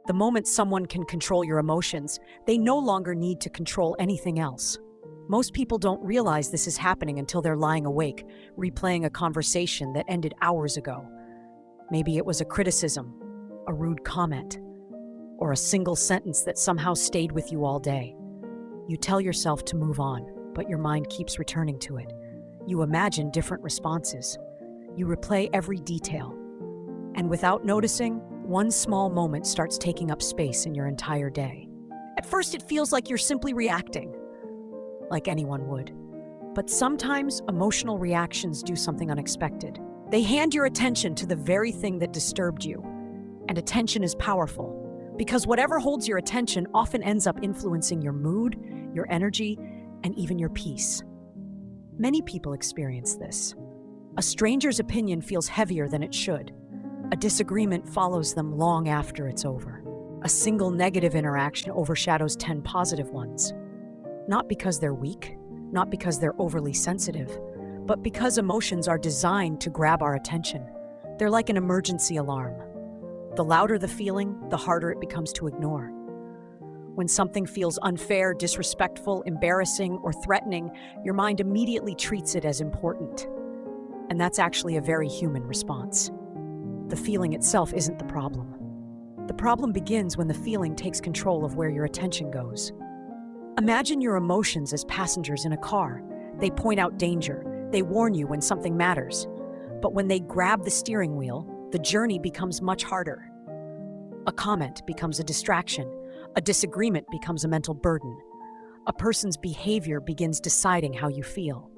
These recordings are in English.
The moment someone can control your emotions, they no longer need to control anything else. Most people don't realize this is happening until they're lying awake, replaying a conversation that ended hours ago. Maybe it was a criticism, a rude comment, or a single sentence that somehow stayed with you all day. You tell yourself to move on, but your mind keeps returning to it. You imagine different responses. You replay every detail. And without noticing, one small moment starts taking up space in your entire day. At first, it feels like you're simply reacting, like anyone would. But sometimes emotional reactions do something unexpected. They hand your attention to the very thing that disturbed you. And attention is powerful, because whatever holds your attention often ends up influencing your mood, your energy, and even your peace. Many people experience this. A stranger's opinion feels heavier than it should. A disagreement follows them long after it's over. A single negative interaction overshadows 10 positive ones. Not because they're weak, not because they're overly sensitive, but because emotions are designed to grab our attention. They're like an emergency alarm. The louder the feeling, the harder it becomes to ignore. When something feels unfair, disrespectful, embarrassing, or threatening, your mind immediately treats it as important. And that's actually a very human response. The feeling itself isn't the problem. The problem begins when the feeling takes control of where your attention goes. Imagine your emotions as passengers in a car. They point out danger. They warn you when something matters. But when they grab the steering wheel, the journey becomes much harder. A comment becomes a distraction. A disagreement becomes a mental burden. A person's behavior begins deciding how you feel.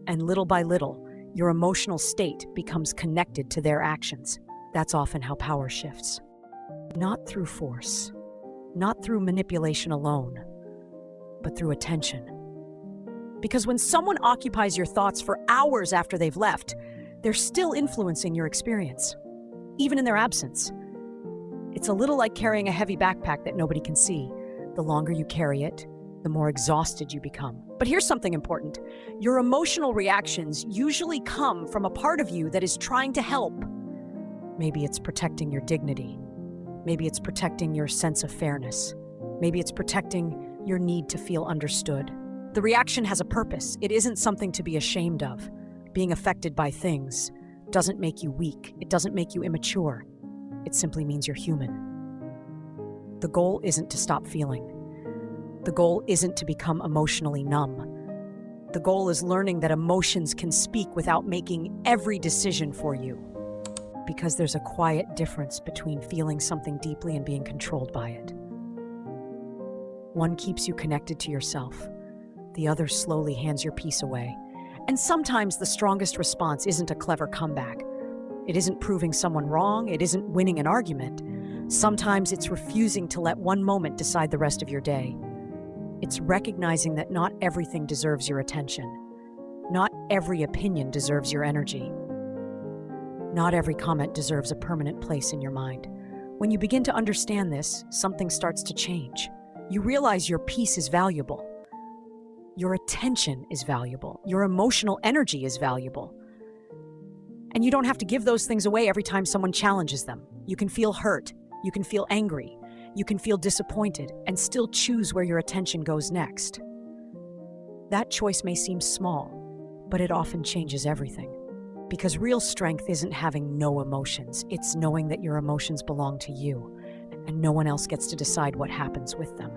And little by little, your emotional state becomes connected to their actions. That's often how power shifts. Not through force, not through manipulation alone, but through attention. Because when someone occupies your thoughts for hours after they've left, they're still influencing your experience, even in their absence. It's a little like carrying a heavy backpack that nobody can see. The longer you carry it, the more exhausted you become. But here's something important. Your emotional reactions usually come from a part of you that is trying to help. Maybe it's protecting your dignity. Maybe it's protecting your sense of fairness. Maybe it's protecting your need to feel understood. The reaction has a purpose. It isn't something to be ashamed of. Being affected by things doesn't make you weak. It doesn't make you immature. It simply means you're human. The goal isn't to stop feeling. The goal isn't to become emotionally numb. The goal is learning that emotions can speak without making every decision for you. Because there's a quiet difference between feeling something deeply and being controlled by it. One keeps you connected to yourself. The other slowly hands your peace away. And sometimes the strongest response isn't a clever comeback. It isn't proving someone wrong. It isn't winning an argument. Sometimes it's refusing to let one moment decide the rest of your day. It's recognizing that not everything deserves your attention. Not every opinion deserves your energy. Not every comment deserves a permanent place in your mind. When you begin to understand this, something starts to change. You realize your peace is valuable. Your attention is valuable. Your emotional energy is valuable. And you don't have to give those things away every time someone challenges them. You can feel hurt. You can feel angry. You can feel disappointed and still choose where your attention goes next. That choice may seem small, but it often changes everything. Because real strength isn't having no emotions. It's knowing that your emotions belong to you, and no one else gets to decide what happens with them.